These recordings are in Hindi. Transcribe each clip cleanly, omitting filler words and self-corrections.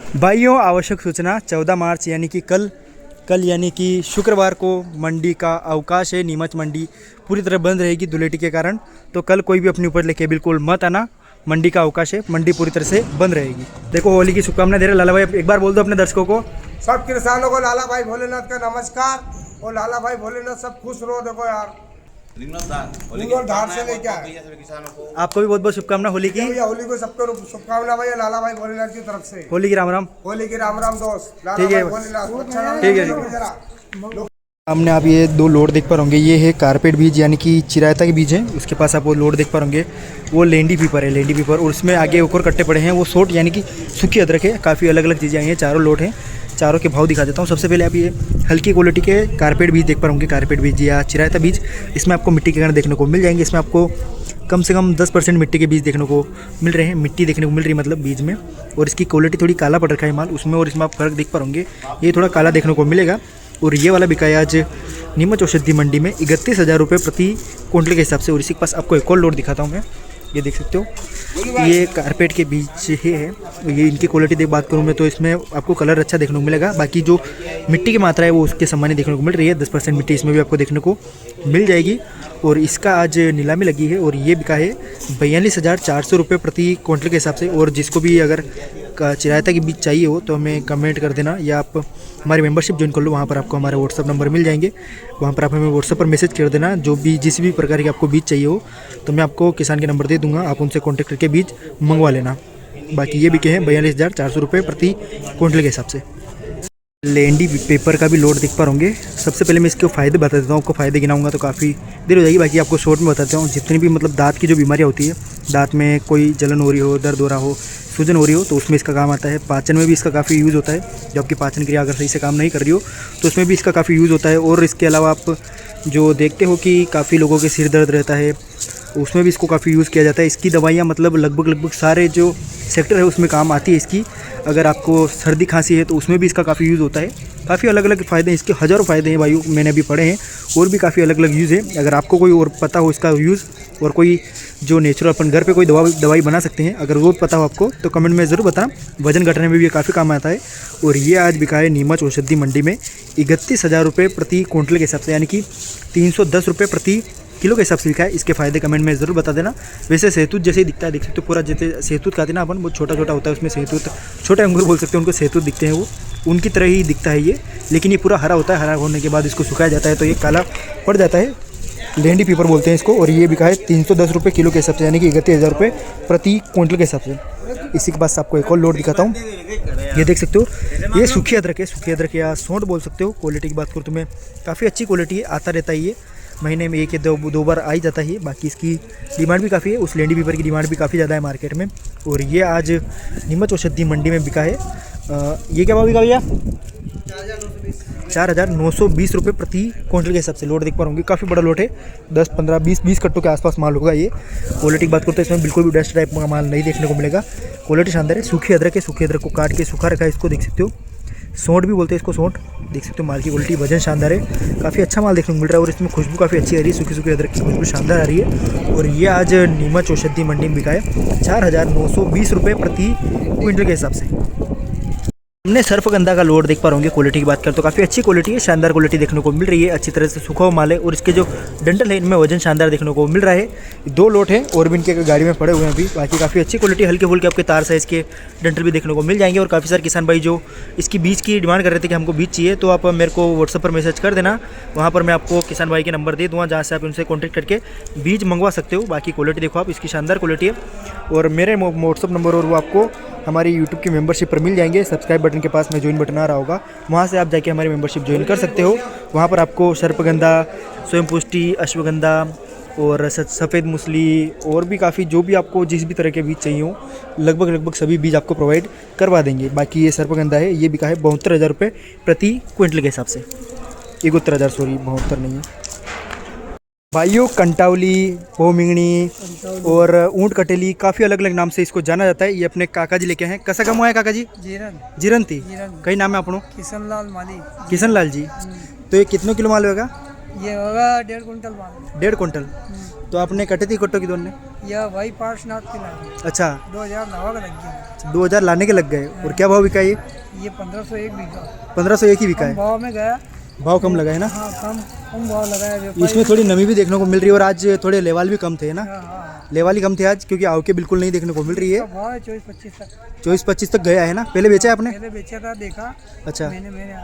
भाइयों आवश्यक सूचना 14 मार्च यानी कि कल यानी कि शुक्रवार को मंडी का अवकाश है। नीमच मंडी पूरी तरह बंद रहेगी धुलेटी के कारण, तो कल कोई भी अपनी उपज लेके बिल्कुल मत आना। मंडी का अवकाश है, मंडी पूरी तरह से बंद रहेगी। देखो होली की शुभकामनाएं दे रहे लाला भाई, एक बार बोल दो अपने दर्शकों को। सब किसानों को लाला भाई भोलेनाथ का नमस्कार। और लाला भाई भोलेनाथ सब खुश रहो। देखो यार धार से लेके आए आपको भी बहुत बहुत शुभकामना होली की। होली को सबको शुभकामना भाई लाला भाई भोलेनाथ की तरफ से। होली की राम राम। होली की राम राम दोस्त। ठीक है ठीक है। हमने आप ये 2 लोड देख पा होंगे, ये है कारपेट बीज यानी कि चिरायता के बीज हैं। उसके पास आप वो लोड देख पा होंगे, वो लेंडी पीपर है, लेंडी पीपर। और उसमें आगे एक और कट्टे पड़े हैं, वो सोट यानी कि सूखी अदरक है। काफ़ी अलग अलग चीज़ें आई हैं, चारों लोड हैं। चारों के भाव दिखा देता हूँ। सबसे पहले आप ये हल्की क्वालिटी के कारपेट बीज देख पा होंगे, कारपेट बीज या चिरायता बीज। इसमें आपको मिट्टी के कण देखने को मिल जाएंगे। इसमें आपको कम से कम 10% मिट्टी के बीज देखने को मिल रहे हैं। मिट्टी देखने को मिल रही है मतलब बीज में। और इसकी क्वालिटी थोड़ी काला पड़ रखा है माल उसमें, और इसमें आप फर्क देख पा होंगे, ये थोड़ा काला देखने को मिलेगा। और ये वाला बिका है आज नीमच औषधि मंडी में 31,000 रुपये प्रति क्विंटल के हिसाब से। और इसी के पास आपको एक और लोड दिखाता हूँ मैं, ये देख सकते हो, ये कारपेट के बीच ही है। ये इनकी क्वालिटी देख बात करूँ मैं तो इसमें आपको कलर अच्छा देखने को मिलेगा। बाकी जो मिट्टी की मात्रा है वो उसके समान देखने को मिल रही है। 10% मिट्टी इसमें भी आपको देखने को मिल जाएगी। और इसका आज नीलामी लगी है और ये बिका है 42,400 रुपये प्रति क्विंटल के हिसाब से। और जिसको भी अगर चिरायता के बीज चाहिए हो तो हमें कमेंट कर देना, या आप हमारी मेंबरशिप ज्वाइन कर लो। वहाँ पर आपको हमारे व्हाट्सअप नंबर मिल जाएंगे, वहाँ पर आप हमें व्हाट्सअप पर मैसेज कर देना। जो भी जिस भी प्रकार के आपको बीज चाहिए हो तो मैं आपको किसान के नंबर दे दूँगा, आप उनसे कॉन्टैक्ट करके बीज मंगवा लेना। बाकी ये बिके हैं 42,400 रुपये प्रति क्विंटल के हिसाब से। लेंडी पेपर का भी लोड दिख पा होंगे। सबसे पहले मैं इसके फ़ायदे बता देता हूँ। आपको फ़ायदे गिनाऊंगा तो काफ़ी देर हो जाएगी। बाकी आपको शॉर्ट में बताता हूँ। जितनी भी मतलब दांत की जो बीमारियाँ होती है, दांत में कोई जलन हो रही हो, दर्द हो रहा हो, सूजन हो रही हो, तो उसमें इसका काम आता है। पाचन में भी इसका काफ़ी यूज़ होता है। जब आपकी पाचन क्रिया अगर सही से काम नहीं कर रही हो तो उसमें भी इसका काफ़ी यूज़ होता है। और इसके अलावा आप जो देखते हो कि काफ़ी लोगों के सिर दर्द रहता है, उसमें भी इसको काफ़ी यूज़ किया जाता है। इसकी दवाइयाँ मतलब लगभग सारे जो सेक्टर है उसमें काम आती है इसकी। अगर आपको सर्दी खांसी है तो उसमें भी इसका काफ़ी यूज़ होता है। काफ़ी अलग अलग फ़ायदे हैं इसके, हज़ारों फ़ायदे हैं भाइयों, मैंने अभी पढ़े हैं। और भी काफ़ी अलग अलग यूज़ है। अगर आपको कोई और पता हो इसका यूज़, और कोई जो नेचुरल अपन घर पे कोई दवाई बना सकते हैं, अगर वो पता हो आपको तो कमेंट में ज़रूर बताना। वजन घटाने में भी काफ़ी काम आता है। और ये आज बिका है नीमच औषधि मंडी में 31,000 रुपये प्रति क्विंटल के हिसाब से, यानी कि 310 रुपये प्रति किलो के हिसाब से लिखा है। इसके फ़ायदे कमेंट में ज़रूर बता देना। वैसे सहतूत जैसे ही दिखता है, देख सकते हो पूरा जैसे सहतूत खाते हैं ना अपन, वो छोटा छोटा होता है उसमें सहतूत, छोटे अंगूर बोल सकते हैं उनको, सहतूत दिखते हैं वो, उनकी तरह ही दिखता है ये। लेकिन ये पूरा हरा होता है। हरा होने के बाद इसको सुखाया जाता है तो ये काला पड़ जाता है। लेंडी पीपर बोलते हैं इसको। और ये बिका है 310 रुपये किलो के हिसाब से, यानी कि 31,000 रुपये प्रति क्विंटल के हिसाब से। इसी के पास आपको एक और लोड दिखाता हूँ। ये देख सकते हो, ये सूखी अदरक है, सूखी अदरक या सौंठ बोल सकते हो। क्वालिटी की बात करूँ तो मैं काफ़ी अच्छी क्वालिटी है, आता रहता है ये, महीने में 1 या 2 बार आ ही जाता है। बाकी इसकी डिमांड भी काफ़ी है, उस लेंडी पीपर की डिमांड भी काफ़ी ज़्यादा है मार्केट में। और ये आज नीमच औषधि मंडी में बिका है। ये क्या भाव बिका भैया? 4,920 रुपये प्रति क्विंटल के हिसाब से। लोड देख पा होंगे, काफ़ी बड़ा लोड है, 10, 15, 20 कट्टों के आसपास माल होगा ये। क्वालिटी की बात करते हैं इसमें बिल्कुल भी डस्ट टाइप का माल नहीं देखने को मिलेगा। क्वालिटी शानदार है। सूखी अदरक है, सूखी अदरक को काट के सूखा रखा है, इसको देख सकते हो। सौंठ भी बोलते हैं इसको, सौंठ देख सकते हो। माल की क्वालिटी, वजन शानदार है, काफ़ी अच्छा माल देखने को मिल रहा है। और इसमें खुशबू काफ़ी अच्छी आ रही है, सूखी अदरक की खुशबू शानदार आ रही है। और ये आज नीमच औषधि मंडी में बिका है 4,920 रुपये प्रति क्विंटल के हिसाब से। हमने सर्फगंधा का लोड देख पा होंगे। क्वालिटी की बात करें तो काफ़ी अच्छी क्वालिटी है, शानदार क्वालिटी देखने को मिल रही है। अच्छी तरह से सूखा हुआ माल है। और इसके जो डंटल है इनमें वजन शानदार देखने को मिल रहा है। 2 लोट हैं और भी इनके गाड़ी में पड़े हुए हैं अभी। बाकी काफ़ी अच्छी क्वालिटी, हल्के फुल्के आपके तार साइज़ के डंटल भी देखने को मिल जाएंगे। और काफ़ी सारे किसान भाई जो इसकी बीज की डिमांड कर रहे थे कि हमको बीज चाहिए, तो आप मेरे को व्हाट्सअप पर मैसेज कर देना। वहाँ पर मैं आपको किसान भाई के नंबर दे दूँगा, जहाँ से आप उनसे कॉन्टैक्ट करके बीज मंगवा सकते हो। बाकी क्वालिटी देखो आप, इसकी शानदार क्वालिटी है। और मेरे व्हाट्सअप नंबर और वो आपको हमारी यूट्यूब की मेंबरशिप पर मिल जाएंगे। सब्सक्राइब बटन के पास में ज्वाइन बटन आ रहा होगा, वहाँ से आप जाके हमारी मेंबरशिप ज्वाइन कर सकते हो। वहाँ पर आपको सर्पगंधा, स्वयं पुष्टि, अश्वगंधा और सफ़ेद मूसली और भी काफ़ी जो भी आपको जिस भी तरह के बीज चाहिए हो, लगभग सभी बीज आपको प्रोवाइड करवा देंगे। बाकी ये सर्पगंधा है, ये बिका है 72,000 रुपये प्रति क्विंटल के हिसाब से। 71,000 सॉरी, 72 नहीं है भाइयों। कंटावली, पोमिंगनी और ऊंट कटेली, काफ़ी अलग अलग नाम से इसको जाना जाता है। ये अपने काका जी लेके हैं। कैसा कम हुआ है काका जी? जीरंती। कई नाम है अपनों? किशनलाल माली। किशनलाल जी। तो ये कितने किलो माल होगा? ये होगा 1.5 कुंटल माल। 1.5 कुंटल। तो आपने कटे थी कट्टों की दोनों? यह वही पार्शनाथ की लाइन अच्छा 2000 लावा का लग गया। 2000 लाने के लग गए। और क्या भाव बिका ये? ये 1501 बीघा 1501 ही बिका कम है। भाव में गया। भाव कम लगा है ना? हाँ कम भाव लगाया व्यापारी इसमें थोड़ी नमी भी देखने को मिल रही है और आज थोड़े लेवाल भी कम थे ना? हाँ। लेवाल ही कम थे आज क्योंकि आवके बिल्कुल नहीं देखने को मिल रही है। इसका भाव है 24-25 तक। 24-25 तक गया है ना? पहले बेचा है आपने? पहले बेचा था, देखा अच्छा, मैंने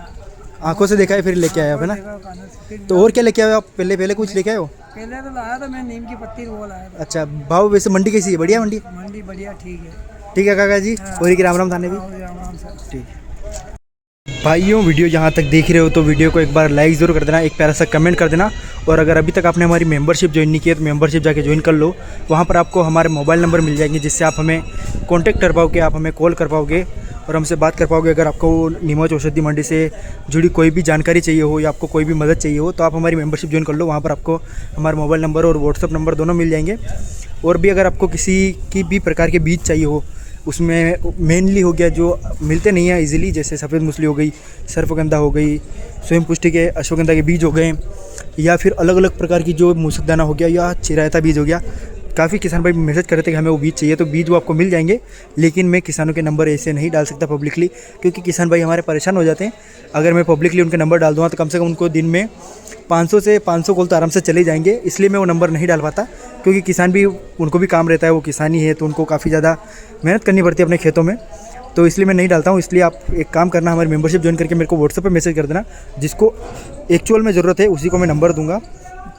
आंखों से देखा है फिर लेके आए आप है ना? देखा कानून से। फिर तो और क्या लेके आए हो आप? पहले कुछ लेके आए हो? पहले तो लाया था मैं, नीम की पत्ती वो लाया था। अच्छा, भाव वैसे मंडी कैसी है? बढ़िया मंडी? मंडी बढ़िया ठीक है। ठीक है काका जी, और राम राम थाने भी और राम सर। ठीक है। भाइयों, वीडियो जहाँ तक देख रहे हो तो वीडियो को एक बार लाइक ज़रूर कर देना, एक प्यारा सा कमेंट कर देना। और अगर अभी तक आपने हमारी मेंबरशिप ज्वाइन नहीं की है तो मेंबरशिप जाके ज्वाइन कर लो। वहाँ पर आपको हमारे मोबाइल नंबर मिल जाएंगे जिससे आप हमें कांटेक्ट कर पाओगे, आप हमें कॉल कर पाओगे और हमसे बात कर पाओगे। अगर आपको नीमच औषधि मंडी से जुड़ी कोई भी जानकारी चाहिए हो या आपको कोई भी मदद चाहिए हो तो आप हमारी मेंबरशिप ज्वाइन कर लो। वहाँ पर आपको हमारा मोबाइल नंबर और व्हाट्सअप नंबर दोनों मिल जाएंगे। और भी अगर आपको किसी की भी प्रकार के बीज चाहिए हो, उसमें मेनली हो गया जो मिलते नहीं हैं इजीली, जैसे सफ़ेद मूसली हो गई, सर्फगंधा हो गई, स्वयं पुष्टि के अश्वगंधा के बीज हो गए, या फिर अलग अलग प्रकार की जो मूसक दाना हो गया या चिरायता बीज हो गया। काफ़ी किसान भाई मैसेज कर रहे थे कि हमें वो बीज चाहिए, तो बीज वो आपको मिल जाएंगे। लेकिन मैं किसानों के नंबर ऐसे नहीं डाल सकता पब्लिकली, क्योंकि किसान भाई हमारे परेशान हो जाते हैं। अगर मैं पब्लिकली उनके नंबर डाल दूँगा तो कम से कम उनको दिन में 500 से 500 कॉल तो आराम से चले जाएंगे। इसलिए मैं वो नंबर नहीं डाल पाता, क्योंकि किसान भी, उनको भी काम रहता है, वो किसान ही है तो उनको काफ़ी ज़्यादा मेहनत करनी पड़ती है अपने खेतों में, तो इसलिए मैं नहीं डालता हूँ। इसलिए आप एक काम करना, हमारी मेंबरशिप ज्वाइन करके मेरे को व्हाट्सएप पर मैसेज कर देना। जिसको एक्चुअल में ज़रूरत है उसी को मैं नंबर दूंगा,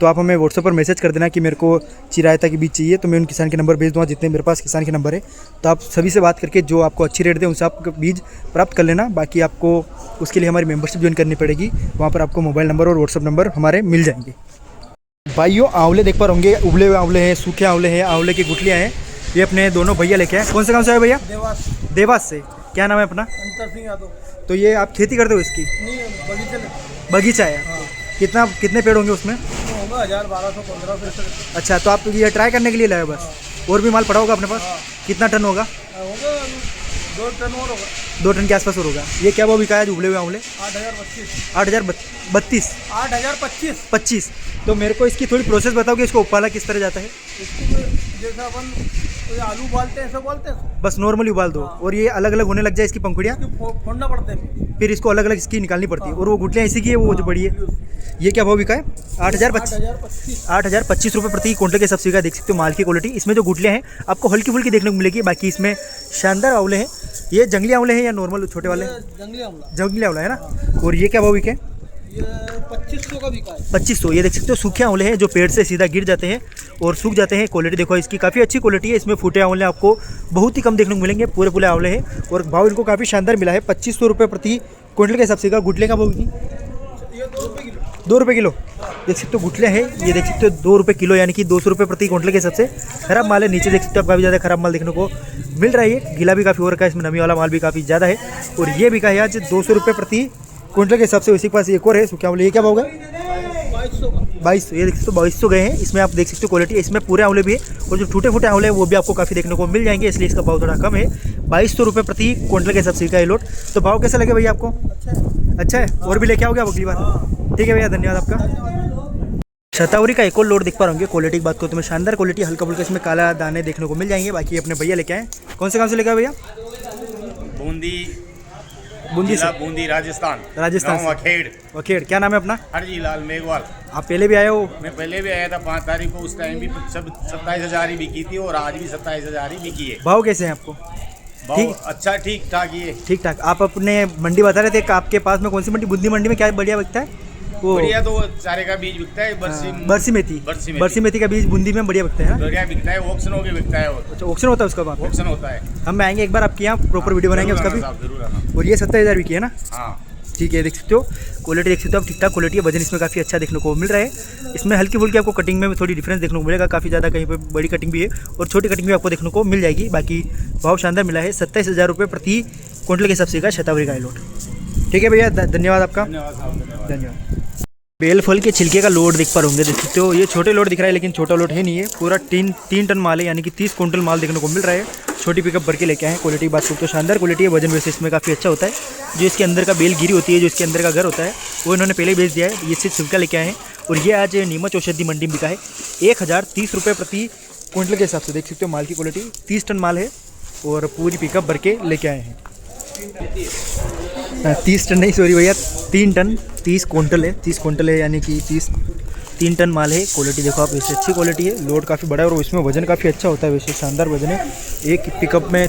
तो आप हमें व्हाट्सएप पर मैसेज कर देना कि मेरे को चिरायता के बीज चाहिए, तो मैं उन किसान के नंबर भेज दूँगा जितने मेरे पास किसान के नंबर है। तो आप सभी से बात करके जो आपको अच्छी रेट दे उनसे आप बीज प्राप्त कर लेना। बाकी आपको उसके लिए हमारी मेंबरशिप ज्वाइन करनी पड़ेगी। वहाँ पर आपको मोबाइल नंबर और व्हाट्सएप नंबर हमारे मिल जाएंगे। भाइयों, आंवले देख पा होंगे, उबले हुए आंवले हैं, सूखे आंवले हैं, आंवले की गुठलियाँ हैं। ये अपने दोनों भैया लेके आए। कौन से गाँव से आए भैया? देवास से। क्या नाम है अपना? अंतर सिंह यादव। तो ये आप खेती करते हो इसकी? नहीं, बगीचा है। कितने पेड़ होंगे उसमें? 1000, 1200, 1500। अच्छा, तो आप ये ट्राई करने के लिए लाए बस? और भी माल पड़ा होगा अपने पास? कितना टन होगा? 2 टन और होगा। 2 टन के आसपास और होगा। ये क्या भाव बिका है उबले हुए आंवले? 8025। 25। तो मेरे को इसकी थोड़ी प्रोसेस बताओ कि इसको उबाला किस तरह जाता है? जैसा अपन आलू उबालते हैं, ऐसा उबालते हैं, बस नॉर्मली उबाल दो और ये अलग अलग होने लग जाए इसकी पंखुड़ियाँ, फोड़ना पड़ता है, फिर इसको अलग अलग इसकी निकालनी पड़ती है। और वो गुठलियाँ इसी की है, वो जो बड़ी है। ये क्या भाव बिका है? 8,025 रुपये प्रति क्विंटल के हिसाब से बिका। देख सकते हो माल की क्वालिटी। इसमें जो गुठलियाँ हैं आपको हल्की फुल्की देखने को मिलेगी। बाकी इसमें शानदार आंवले हैं। ये जंगली आंवले हैं या नॉर्मल छोटे वाले? जंगली आंवला है ना। और ये क्या भाव बिके? 2500 का बिका है। 2500। ये देख सकते हो सूखे आंवले हैं जो पेड़ से सीधा गिर जाते हैं और सूख जाते हैं। क्वालिटी देखो इसकी काफ़ी अच्छी क्वालिटी है। इसमें फूटे आंवले आपको बहुत ही कम देखने को मिलेंगे, पूरे आंवले हैं। और भाव इनको काफ़ी शानदार मिला है, 2500 रुपये प्रति क्विंटल के हिसाब से। गुठले का भाव की 2 रुपये किलो। देख सकते हो गुठलियाँ हैं, ये देख सकते हो 2 रुपये किलो, यानी कि 200 रुपये प्रति क्विंटल के हिसाब से। खराब माल है, नीचे देख सकते हो काफ़ी ज़्यादा खराब माल देखने को मिल रहा है। ये गीला भी काफ़ी हो रखा है, इसमें नमी वाला माल भी काफ़ी ज़्यादा है। और ये बिका है आज 200 रुपये प्रति क्विंटल के हिसाब से। उसी के पास एक और है सूखे आंवले। ये क्या भाव है? 2200। ये देख सकते हो 2200 गए हैं। इसमें आप देख सकते हो क्वालिटी, इसमें पूरे आंवले भी है और जो टूटे फूटे आंवले हैं वो भी आपको काफ़ी देखने को मिल जाएंगे, इसलिए इसका भाव थोड़ा कम है। 2200 रुपये प्रति क्विंटल के हिसाब से का ये लोट। तो भाव कैसा लगे भैया आपको? अच्छा है। और भी लेके आओगे आप अगली बार? ठीक है भैया, धन्यवाद आपका। शतावरी का एक और लोड देख पा होंगे। क्वालिटी की बात करो तो मैं शानदार क्वालिटी, हल्का फुल्का इसमें काला दाने देखने को मिल जाएंगे। बाकी अपने भैया लेके आए। कौन से गाँव से लेके आए भैया? बूंदी से। बूंदी राजस्थान से। अखेड़। क्या नाम है अपना? हरजी लाल मेघवाल। आप पहले भी आए हो? मैं पहले भी आया था 5 तारीख को। उस टाइम भी सब 27,000 ही बिकी थी और आज भी 27,000 ही बिकी है। भाव कैसे हैं आपको? भाव अच्छा ठीक ठाक ही है। ठीक ठाक। आप अपने मंडी बता रहे थे कि आपके पास में कौन सी मंडी? बूंदी मंडी में क्या बढ़िया बिकता है? वो बढ़िया तो चारे का बीज बिकता है। बरसी मेथी का बीज बूंदी में बढ़िया बिकता है ना? बढ़िया बिकता है, ऑक्शन होके बिकता है। अच्छा, ऑक्शन होता है उसका? बात ऑक्शन होता है। हम आएंगे एक बार आपके यहाँ, प्रॉपर वीडियो बनाएंगे उसका भी। जरूर आना। और ये 27,000 की है ना? हाँ ठीक है। देख सकते हो क्वालिटी, देख सकते हो आप, ठीक ठाक क्वालिटी है। वजन इसमें काफ़ी अच्छा देखने को मिल रहा है। इसमें हल्की फुल्की आपको कटिंग में थोड़ी डिफरेंस देखने को मिलेगा। काफ़ी ज़्यादा कहीं पे बड़ी कटिंग भी है और छोटी कटिंग भी आपको देखने को मिल जाएगी। बाकी भाव शानदार मिला है, 27,000 रुपये प्रति क्विंटल के हिसाब से का शतावरी का लोड। ठीक है भैया, धन्यवाद आपका। धन्यवाद। बेल फल के छिलके का लोड देख पा होंगे। देख सकते हो ये छोटे लोड दिख रहा है, लेकिन छोटा लोड है नहीं है। पूरा 3 टन माल है, यानी कि 30 क्विंटल माल देखने को मिल रहा है। छोटी पिकअप भर के लेके आए हैं। क्वालिटी की बात करूँ तो शानदार क्वालिटी है। वजन वैसे इसमें काफ़ी अच्छा होता है। जो इसके अंदर का बेल गिरी होती है, जो इसके अंदर का घर होता है, वो इन्होंने पहले बेच दिया है। ये सिर्फ छिलका लेके आए हैं। और ये आज नीमच औषधि मंडी में बिका है 1030 रुपये प्रति क्विंटल के हिसाब से देख सकते हो माल की क्वालिटी। 30 टन माल है और पूरी पिकअप भर के लेके आए हैं। 30 टन नहीं, सॉरी भैया, 3 टन, 30 क्विंटल है, 30 क्विंटल है यानी कि 3 टन माल है। क्वालिटी देखो आप, वैसे अच्छी क्वालिटी है, लोड काफ़ी बड़ा है और इसमें वजन काफ़ी अच्छा होता है, वैसे शानदार वजन है। एक पिकअप में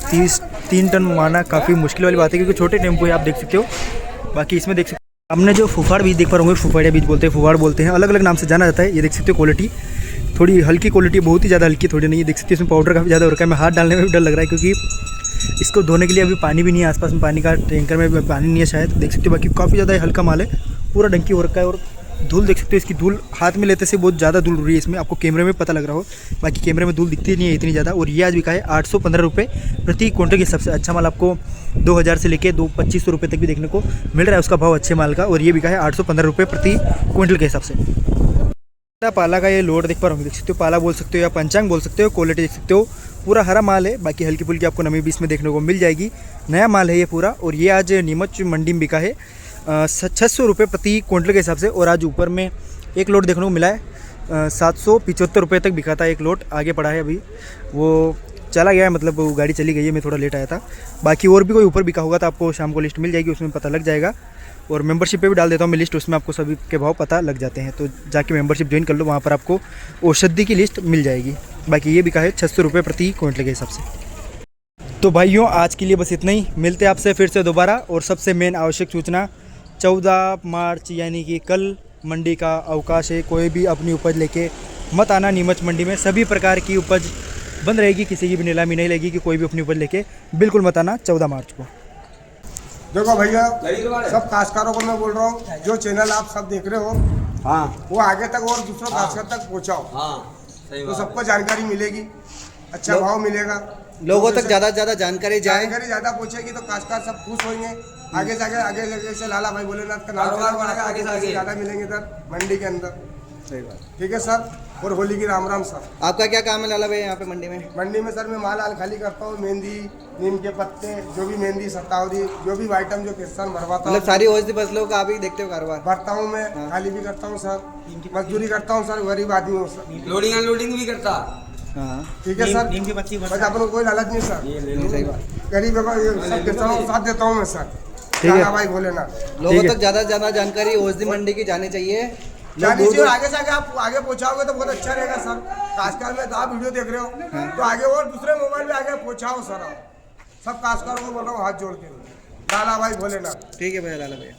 3 टन मारना काफ़ी मुश्किल वाली बात है, क्योंकि छोटे टेम्पो है, आप देख सकते हो। बाकी इसमें देख सकते हो हमने जो फुफाड़ बीज देख पा रहे होंगे, फुफाड़िया बीज बोलते हैं, फुफाड़ बोलते हैं, अलग अलग नाम से जाना जाता है। ये देख सकते हो क्वालिटी थोड़ी हल्की क्वालिटी, बहुत ही ज़्यादा हल्की थोड़ी नहीं है। देख सकते हो इसमें पाउडर काफ़ी ज़्यादा हो रखा है, मैं हाथ डालने में भी डर लग रहा है, क्योंकि इसको धोने के लिए अभी पानी भी नहीं है, आसपास में पानी का टैंकर में पानी नहीं है शायद। देख सकते हो बाकी काफ़ी ज़्यादा हल्का माल है, पूरा डंकी हो रखा है। और धूल देख सकते हो, इसकी धूल हाथ में लेते से बहुत ज़्यादा धूल उड़ रही है इसमें, आपको कैमरे में पता लग रहा हो, बाकी कैमरे में धूल दिखती नहीं है इतनी ज़्यादा। और ये आज बिका है 815 रुपये प्रति क्विंटल के। सबसे अच्छा माल आपको 2000 से लेके 2500 रुपये तक भी देखने को मिल रहा है उसका भाव अच्छे माल का। और ये बिका है 815 रुपये प्रति क्विंटल के हिसाब से। पाला का ये लोड देख पा रहे हो, देख सकते हो, पाला बोल सकते हो या पंचांग बोल सकते हो। क्वालिटी देख सकते हो, पूरा हरा माल है, बाकी हल्की फुल्की आपको नमी भी इसमें देखने को मिल जाएगी। नया माल है ये पूरा। और ये आज नीमच मंडी में बिका है 600 रुपये प्रति क्विंटल के हिसाब से। और आज ऊपर में एक लोड देखने को मिला है 775 रुपये तक बिका था एक लोड। आगे पड़ा है, अभी वो चला गया है, मतलब वो गाड़ी चली गई है, मैं थोड़ा लेट आया था। बाकी और भी कोई ऊपर बिका होगा तो आपको शाम को लिस्ट मिल जाएगी, उसमें पता लग जाएगा। और मेंबरशिप पे भी डाल देता हूँ मैं लिस्ट, उसमें आपको सभी के भाव पता लग जाते हैं, तो जाके मेंबरशिप ज्वाइन कर लो, वहाँ पर आपको औषधि की लिस्ट मिल जाएगी। बाकी ये बिका है 600 रुपये प्रति क्विंटल के हिसाब से। तो भाइयों आज के लिए बस इतना ही, मिलते हैं आपसे फिर से दोबारा। और सबसे मेन आवश्यक सूचना, 14 मार्च यानी कि कल मंडी का अवकाश है, कोई भी अपनी उपज लेके मत आना नीमच मंडी में। सभी प्रकार की उपज बंद रहेगी, किसी की भी नीलामी नहीं लगेगी, कि कोई भी अपनी उपज लेके बिल्कुल मत आना 14 मार्च को। देखो भैया, सब काश्तकारों को मैं बोल रहा हूँ, जो चैनल आप सब देख रहे हो, हाँ, वो आगे तक और दूसरों काश्तकार तक पहुँचाओ, तो सबको जानकारी मिलेगी, अच्छा भाव मिलेगा, लोगों तक ज़्यादा जानकारी ज़्यादा पहुँचेगी तो काश्तकार सब खुश होंगे। आगे जाके से लाला भाई भोलेनाथ का नाम आगे ज़्यादा मिलेंगे इधर मंडी के अंदर। सही बात। ठीक है सर, और होली की राम राम सर। आपका क्या काम है लाला भाई यहाँ पे मंडी में? मंडी में सर मैं माल खाली करता हूँ, मेहंदी, नीम के पत्ते, जो भी मेहंदी, सतावरी, जो भी आइटम जो किसान भरवाता हूँ, मतलब सारी औषधि फसलों का आप ही देखते हो कारोबार? भरता हूँ मैं, खाली भी करता हूँ सर, मजदूरी करता हूँ सर, गरीब आदमी हूँ सर, लोडिंग अनलोडिंग भी करता। हाँ ठीक है सर, नीम के पत्ती बस अपन को कोई लालच नहीं सर, सही बात। गरीब सब देता हूँ, साथ देता हूँ मैं सर। लाला भाई भोलेनाथ, लोगों तक ज़्यादा जानकारी औषधि मंडी की जानी चाहिए, जानी चाहिए। आगे से आगे आप आगे पहुँचाओगे तो बहुत अच्छा रहेगा सर। काश्तकार में तो आप वीडियो देख रहे हो, तो आगे और दूसरे मोबाइल में आगे पहुँचाओ सर। आप सब काश्तकारों को बोल रहा हूँ हाथ जोड़ के, लाला भाई भोलेनाथ। ठीक है भैया लाला भैया।